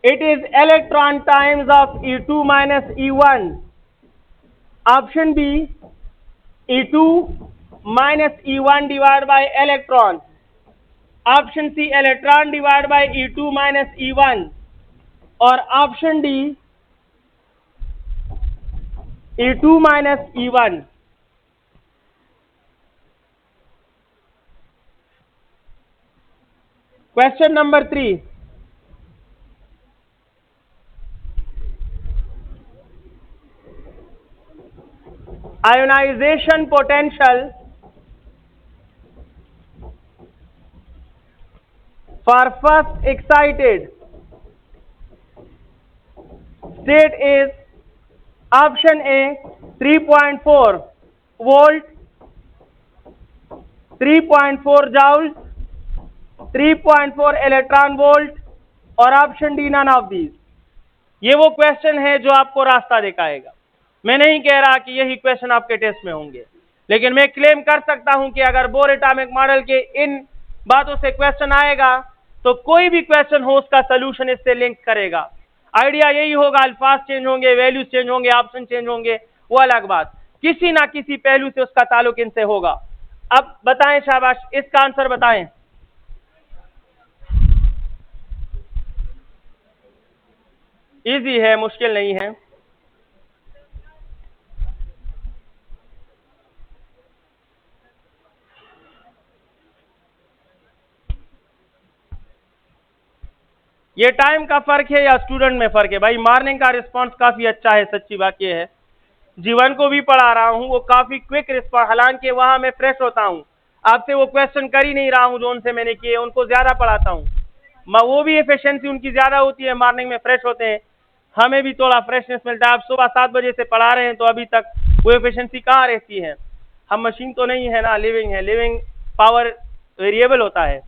it is electron times of E2 minus E1. Option B, E2 minus E1 divided by electron. Option C, electron divide by E2 minus E1, और option D, E2 minus E1। Question number 3, ionisation potential for first excited state is option A 3.4 volt, 3.4 joules, 3.4 electron volt, और option D none of these. ये वो question है जो आपको रास्ता दिखाएगा। मैं नहीं कह रहा कि यही क्वेश्चन आपके टेस्ट में होंगे, लेकिन मैं क्लेम कर सकता हूं कि अगर बोर एटॉमिक मॉडल के इन बातों से क्वेश्चन आएगा तो कोई भी क्वेश्चन हो उसका सलूशन इससे लिंक करेगा। आइडिया यही होगा, अल्फाज चेंज होंगे, वैल्यूज चेंज होंगे, ऑप्शन चेंज होंगे, वो अलग बात, किसी ना किसी पहलू से उसका ताल्लुक इनसे होगा। अब बताएं शाबाश, इसका आंसर बताएं। इजी है, मुश्किल नहीं है। ये टाइम का फर्क है या स्टूडेंट में फर्क है? भाई मॉर्निंग का रिस्पांस काफी अच्छा है, सच्ची बात ये है। जीवन को भी पढ़ा रहा हूँ, वो काफी क्विक रिस्पांस, हालांकि वहां मैं फ्रेश होता हूँ, आपसे वो क्वेश्चन कर ही नहीं रहा हूँ जो उनसे मैंने किए, उनको ज्यादा पढ़ाता हूँ, वो भी एफिशिएंसी उनकी ज्यादा होती है, मॉर्निंग में फ्रेश होते हैं, हमें भी थोड़ा फ्रेशनेस मिलता है। आप सुबह 7 बजे से पढ़ा रहे हैं तो अभी तक वो एफिशिएंसी कहाँ रहती है? हम मशीन तो नहीं है ना, लिविंग है, लिविंग पावर वेरिएबल होता है।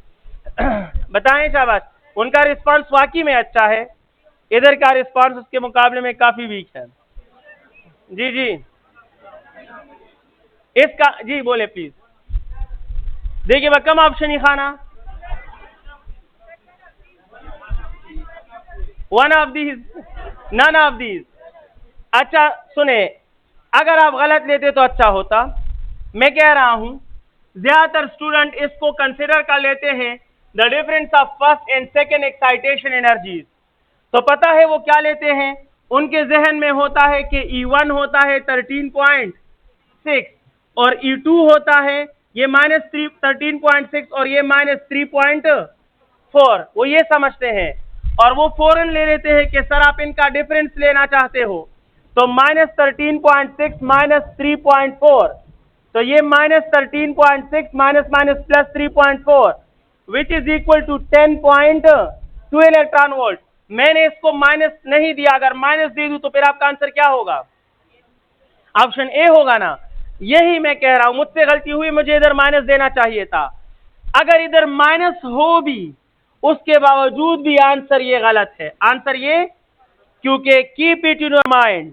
बताएं शाबाश, उनका रिस्पांस वाकई में अच्छा है, इधर का रिस्पांस उसके मुकाबले में काफी वीक है। जी जी, इसका जी बोले प्लीज। देखिए कम ऑप्शन ही खाना, one of these, none of these. अच्छा सुने, अगर आप गलत लेते तो अच्छा होता। मैं कह रहा हूं ज्यादातर स्टूडेंट इसको कंसिडर कर लेते हैं the difference of first and second excitation energies. तो पता है वो क्या लेते हैं, उनके जहन में होता है कि E1 होता है 13.6 और E2 होता है ये -13.6 और ये -3.4, वो ये समझते हैं और वो फौरन ले लेते हैं कि सर आप इनका डिफरेंस लेना चाहते हो, तो -13.6 -3.4, तो ये -13.6 +3.4 which is equal to 10.2 electron volt. मैंने इसको माइनस नहीं दिया, अगर माइनस दे दूं तो फिर आपका आंसर क्या होगा, ऑप्शन ए होगा ना। यही मैं कह रहा हूं, मुझसे गलती हुई, मुझे इधर माइनस देना चाहिए था। अगर इधर माइनस हो भी उसके बावजूद भी आंसर ये गलत है। आंसर ये, क्योंकि keep it in your mind,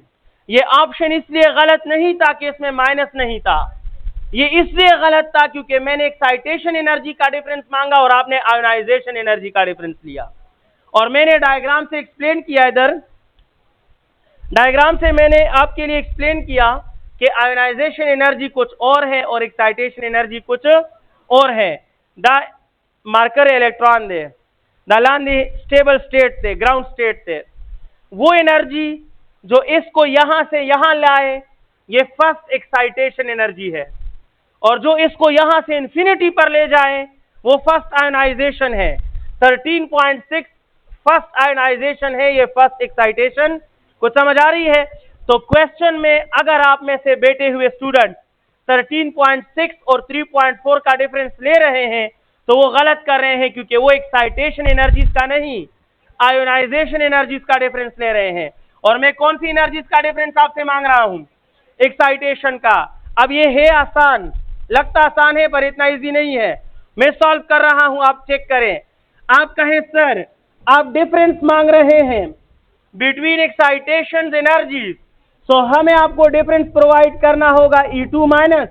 ये ऑप्शन इसलिए गलत नहीं था कि इसमें माइनस नहीं था, ये इसलिए गलत था क्योंकि मैंने एक्साइटेशन एनर्जी का डिफरेंस मांगा और आपने आयोनाइजेशन एनर्जी का डिफरेंस लिया। और मैंने डायग्राम से एक्सप्लेन किया, इधर डायग्राम से मैंने आपके लिए एक्सप्लेन किया कि आयोनाइजेशन एनर्जी कुछ और है और एक्साइटेशन एनर्जी कुछ और है। द मार्कर इलेक्ट्रॉन दे दलान दी स्टेबल स्टेट से, ग्राउंड स्टेट से, वो एनर्जी जो इसको यहां से यहां लाए ये फर्स्ट एक्साइटेशन एनर्जी है, और जो इसको यहां से इंफिनिटी पर ले जाए वो फर्स्ट आयोनाइजेशन है। 13.6 फर्स्ट आयोनाइजेशन है, ये फर्स्ट एक्साइटेशन। कुछ समझ आ रही है? तो क्वेश्चन में अगर आप में से बैठे हुए स्टूडेंट 13.6 और 3.4 का डिफरेंस ले रहे हैं तो वो गलत कर रहे हैं, क्योंकि वो एक्साइटेशन एनर्जीज का नहीं, आयोनाइजेशन एनर्जीज का डिफरेंस ले रहे हैं। और मैं कौन सी एनर्जीज का डिफरेंस आपसे मांग रहा हूं, एक्साइटेशन का। अब ये है आसान, लगता आसान है पर इतना इजी नहीं है। मैं सॉल्व कर रहा हूं, आप चेक करें। आप कहें सर आप डिफरेंस मांग रहे हैं बिटवीन एक्साइटेशन एनर्जीज, तो हमें आपको डिफरेंस प्रोवाइड करना होगा E2 माइनस,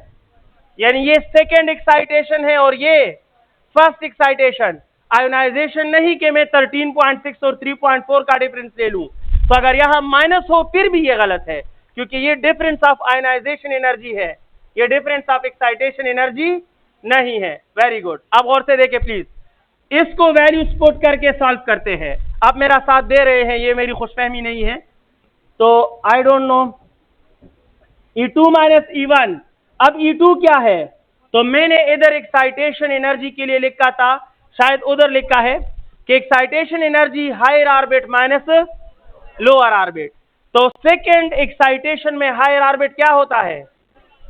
यानी ये सेकेंड एक्साइटेशन है और ये फर्स्ट एक्साइटेशन। आयोनाइजेशन नहीं कि मैं 13.6 और 3.4 का डिफरेंस ले लूं। तो अगर यहां माइनस हो फिर भी ये गलत है, क्योंकि ये डिफरेंस ऑफ आयोनाइजेशन एनर्जी है, ये डिफरेंस ऑफ एक्साइटेशन एनर्जी नहीं है। वेरी गुड, अब और से देखें प्लीज, इसको वैल्यूज पुट करके सॉल्व करते हैं। आप मेरा साथ दे रहे हैं, ये मेरी खुशफहमी नहीं है। तो I don't know, E2 minus E1। अब E2 क्या है, तो मैंने इधर एक्साइटेशन एनर्जी के लिए लिखा था, शायद उधर लिखा है कि excitation energy higher orbit minus lower orbit. तो सेकेंड एक्साइटेशन में हायर ऑर्बिट क्या होता है,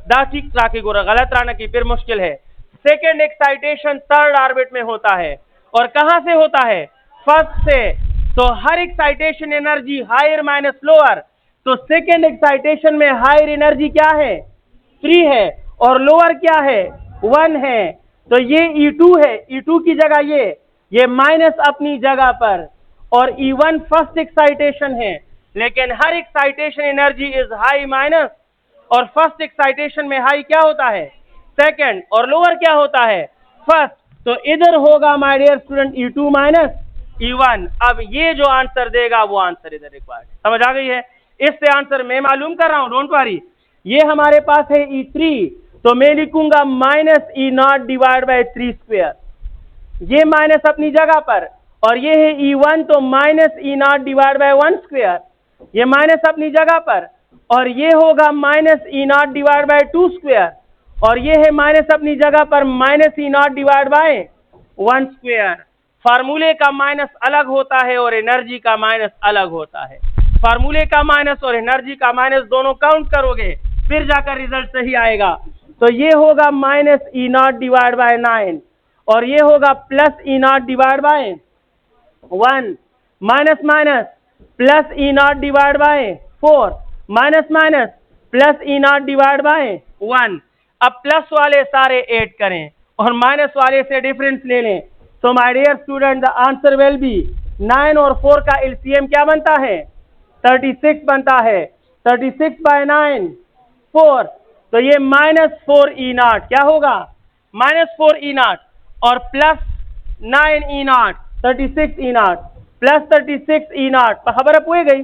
दाचिक राखी गोरा, गलत राना की फिर मुश्किल है। सेकेंड एक्साइटेशन थर्ड ऑर्बिट में होता है, और कहां से होता है, फर्स्ट से। तो हर excitation energy higher minus lower, तो सेकेंड एक्साइटेशन में हायर एनर्जी क्या है, 3 है, और लोअर क्या है, 1 है। तो ये E2 है, E2 की जगह ये माइनस अपनी जगह पर, और E1 फर्स्ट एक्साइटेशन है, लेकिन हर excitation energy is high minus, और फर्स्ट एक्साइटेशन में हाई क्या होता है, सेकेंड, और लोअर क्या होता है, फर्स्ट। तो इधर होगा my dear student E2 minus E1। अब ये जो आंसर देगा वो आंसर इधर रिक्वायर्ड। समझ आ गई है? इससे आंसर मैं मालूम कर रहा हूं, डोंट वरी। ये हमारे पास है E3, तो मैं लिखूंगा -E0 डिवाइड बाय 3 स्क्वायर, ये माइनस अपनी जगह पर, और ये है E1 तो -E0 डिवाइड बाय 1 स्क्वायर, ये माइनस अपनी जगह पर, और ये होगा -E0 डिवाइड बाय 2 स्क्वायर, और ये है माइनस अपनी जगह पर -E0 डिवाइड बाय 1 स्क्वायर। फार्मूले का माइनस अलग होता है और एनर्जी का माइनस अलग होता है। फार्मूले का माइनस और एनर्जी का माइनस दोनों काउंट करोगे फिर जाकर रिजल्ट सही आएगा। तो ये होगा -E0 डिवाइड बाय 9, और ये होगा +E0 divide bye 1, minus minus +E0 divide bye 4, minus minus +E0 divide bye 1। अब प्लस वाले सारे ऐड करें और माइनस वाले से डिफरेंस ले लें। तो my dear student the answer will be 9 और 4 का एलसीएम क्या बनता है, 36 बनता है। 36 बाय 9 4, तो ये -4E0 क्या होगा, -4E0 और +9E0 36E0 +36E0 तो खबर अब हो गई।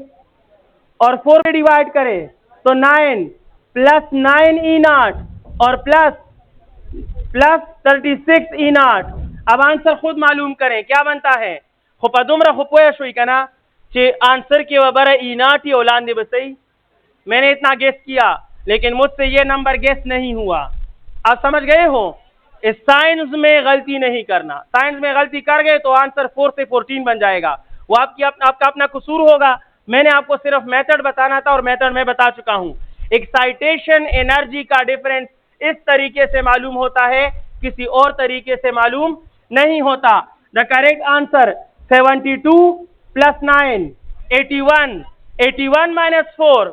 और 4 में डिवाइड करें तो 9 +9E0 और +36E0। अब आंसर खुद मालूम करें क्या बनता है। खुपदुमरा खुपोया शुई कना चे आंसर के वबरा इनाटी औलान दे बसई। मैंने इतना गेस किया लेकिन मुझसे ये नंबर गेस नहीं हुआ। आप समझ गए हो, इस साइंस में गलती नहीं करना। साइंस में गलती कर गए तो आंसर 4 से 14 बन जाएगा, वो आपका अपना कसूर होगा। मैंने आपको सिर्फ मेथड बताना था और मेथड मैं बता चुका हूं। एक्साइटेशन एनर्जी का डिफरेंस इस तरीके से मालूम होता है, किसी और तरीके से मालूम नहीं होता। The correct answer 72 + 9 81, 81 - 4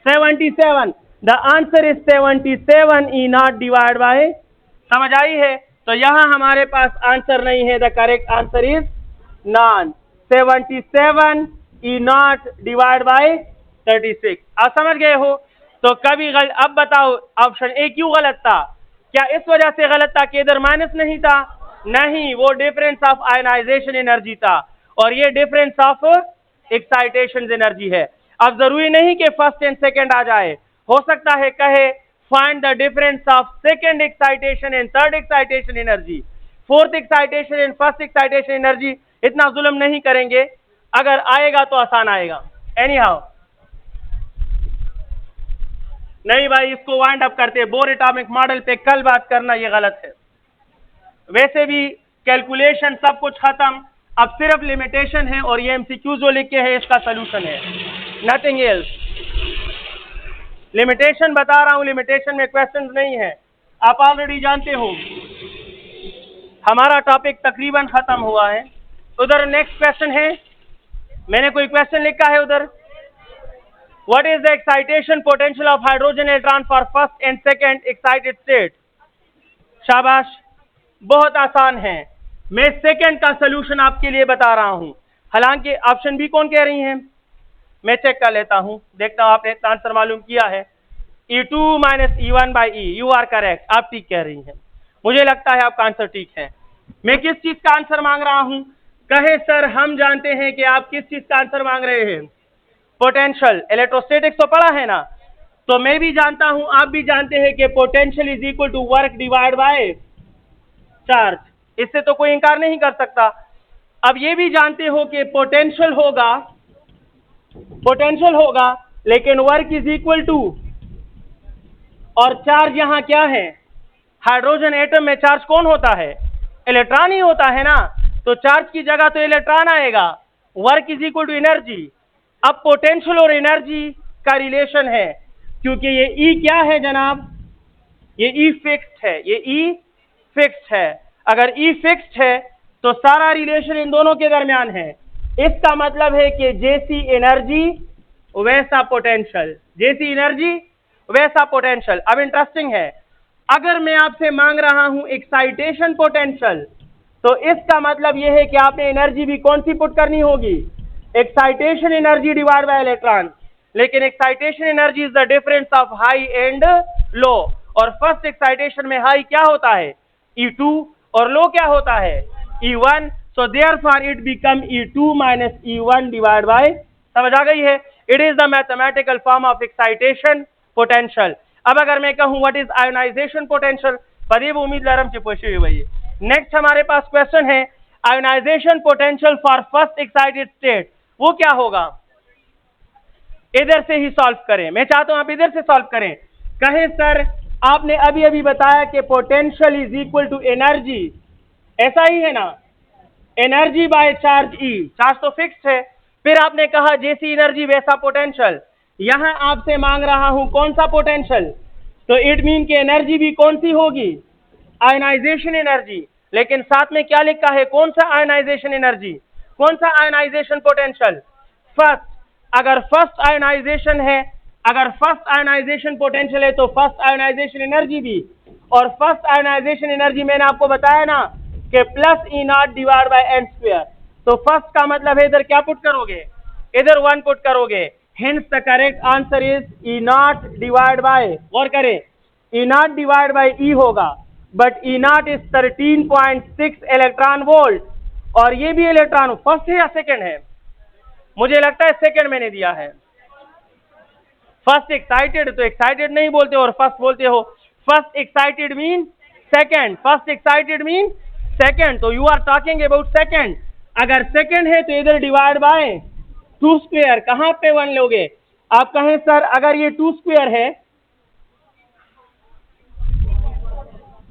77। The answer is 77 E0 divide bye, समझ आई है। तो यहां हमारे पास आंसर नहीं है, the correct answer is non 77 E0 divide bye 36। आप समझ गए हो। तो कभी अब बताओ ऑप्शन ए क्यों गलत था? क्या इस वजह से गलत था कि इधर माइनस नहीं था? नहीं, वो डिफरेंस ऑफ आयनाइजेशन एनर्जी था और ये डिफरेंस ऑफ एक्साइटेशन एनर्जी है। अब जरूरी नहीं कि फर्स्ट एंड सेकंड आ जाए, हो सकता है कहे find the difference of second excitation and third excitation energy, fourth excitation and first excitation energy. इतना जुल्म नहीं करेंगे, अगर आएगा तो आसान आएगा। एनी हाउ नहीं भाई, इसको वाइंड अप करते। बोर एटॉमिक मॉडल पे कल बात करना, ये गलत है। वैसे भी कैलकुलेशन सब कुछ खत्म, अब सिर्फ लिमिटेशन है और ये एमसीक्यू जो लिखे हैं इसका सोल्यूशन है, नथिंग एल्स। लिमिटेशन बता रहा हूं, लिमिटेशन में क्वेश्चंस नहीं है, आप ऑलरेडी जानते हो। हमारा टॉपिक तकरीबन खत्म हुआ है। उधर नेक्स्ट क्वेश्चन है, मैंने कोई क्वेश्चन लिखा है उधर। What is the excitation potential of hydrogen electron for first and second excited state? शाबाश, बहुत आसान है। मैं सेकंड का सोल्यूशन आपके लिए बता रहा हूं, हालांकि ऑप्शन बी कौन कह रही हैं, मैं चेक कर लेता हूं, देखता हूं आपने आंसर मालूम किया है। E2 - E1/E, you are correct, आप ठीक कह रही हैं। मुझे लगता है आपका आंसर ठीक है। मैं किस चीज का आंसर मांग रहा हूं? कहे सर हम जानते हैं कि आप किस चीज का आंसर मांग रहे हैं। पोटेंशियल, इलेक्ट्रोस्टैटिक्स तो पढ़ा है ना, तो मैं भी जानता हूं, आप भी जानते हैं कि potential is equal to work divide by charge. इससे तो कोई इंकार नहीं कर सकता। अब ये भी जानते हो कि पोटेंशियल होगा लेकिन वर्क इज इक्वल टू, और चार्ज यहां क्या है? हाइड्रोजन एटम में चार्ज कौन होता है? इलेक्ट्रॉन ही होता है ना, तो चार्ज की जगह तो इलेक्ट्रॉन आएगा। Work is equal to energy. अब पोटेंशियल और एनर्जी का रिलेशन है, क्योंकि ये ई क्या है जनाब? ये ई फिक्स्ड है, ये ई फिक्स्ड है। अगर ई फिक्स्ड है तो सारा रिलेशन इन दोनों के दरमियान है। इसका मतलब है कि जैसी एनर्जी वैसा पोटेंशियल, जैसी एनर्जी वैसा पोटेंशियल। अब इंटरेस्टिंग है, अगर मैं आपसे मांग रहा हूं एक्साइटेशन पोटेंशियल, तो इसका मतलब यह है कि आपने एनर्जी भी कौन सी पुट करनी होगी? Excitation energy divide by electron. लेकिन excitation energy is the difference of high and low, और फर्स्ट एक्साइटेशन में हाई क्या होता है? E2, और लो क्या होता है? E1। So therefore it become E2 - E1 divide by, समझ आ गई है? It is the mathematical form of excitation potential. अब अगर मैं कहूं व्हाट इज आयोनाइजेशन पोटेंशियल, परीब उम्मीद लरम से पूछे हुए भाई। नेक्स्ट हमारे पास क्वेश्चन है ionization potential for first excited state, वो क्या होगा? इधर से ही सॉल्व करें, मैं चाहता हूं आप इधर से सॉल्व करें। कहें सर आपने अभी अभी बताया कि potential is equal to energy, ऐसा ही है ना? Energy by charge E, charge तो फिक्स्ड है। फिर आपने कहा जैसी एनर्जी वैसा पोटेंशियल। यहां आपसे मांग रहा हूं कौन सा पोटेंशियल, तो इट मीन कि एनर्जी भी कौन सी होगी? Ionisation energy. लेकिन साथ में क्या लिखा है? कौन सा आयनाइजेशन एनर्जी, कौन सा आयनाइजेशन पोटेंशियल? फर्स्ट। अगर फर्स्ट आयनाइजेशन है, अगर फर्स्ट आयनाइजेशन पोटेंशियल है तो फर्स्ट आयनाइजेशन एनर्जी भी, और फर्स्ट आयनाइजेशन एनर्जी मैंने आपको बताया ना कि +E0 डिवाइड बाय n²। तो फर्स्ट का मतलब है इधर क्या पुट करोगे? इधर 1 पुट करोगे। Hence the correct answer is E0 divide by, गौर करें, E0 डिवाइड बाय E होगा, but E0 is 13.6 electron volt, और ये भी इलेक्ट्रॉन फर्स्ट है या सेकंड है? मुझे लगता है सेकंड मैंने दिया है। फर्स्ट एक्साइटेड तो एक्साइटेड नहीं बोलते और फर्स्ट बोलते हो। First excited mean second, first excited mean second, तो you are talking about second. अगर सेकेंड है तो इधर डिवाइड बाय 2 स्क्वायर, कहां पे 1 लोगे? आप कहें सर अगर ये 2 स्क्वायर है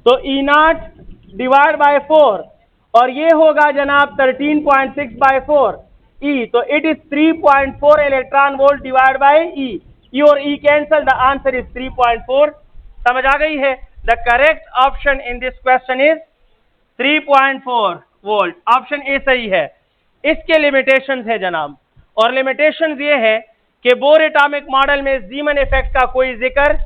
तो ई नॉट डिवाइड बाय 4 और ये होगा जनाब 13.6 बाय 4 ई, तो it is 3.4 electron volt divide by E. E और E cancel, the answer is 3.4। समझ आ गई है? The correct option in this question is 3.4 volt. Option A सही है। इसके लिमिटेशंस है जनाब, और लिमिटेशंस ये है कि बोर एटॉमिक मॉडल में जीमन इफेक्ट का कोई जिक्र,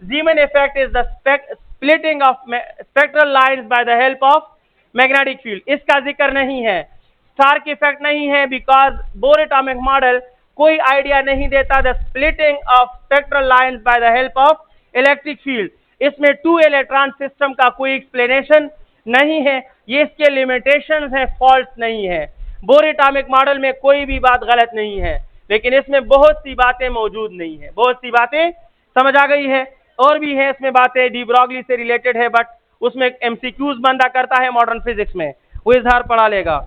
जीमन effect is the splitting of spectral lines by the help of magnetic field, इसका जिक्र नहीं है। स्टार्क इफेक्ट नहीं है, बिकॉज बोर एटॉमिक मॉडल कोई आइडिया नहीं देता the splitting of spectral lines by the help of electric field. इसमें 2 इलेक्ट्रॉन सिस्टम का कोई एक्सप्लेनेशन नहीं है, ये इसके लिमिटेशंस है, फॉल्ट नहीं है। बोर एटॉमिक मॉडल में कोई भी बात गलत नहीं है, लेकिन इसमें बहुत सी बातें मौजूद नहीं है, बहुत सी बातें। समझ आ गई है? और भी है इसमें बातें, डी ब्रॉगली से रिलेटेड है, बट उसमें एमसीक्यूज बंदा करता है मॉडर्न फिजिक्स में, वो इजहार पढ़ा लेगा।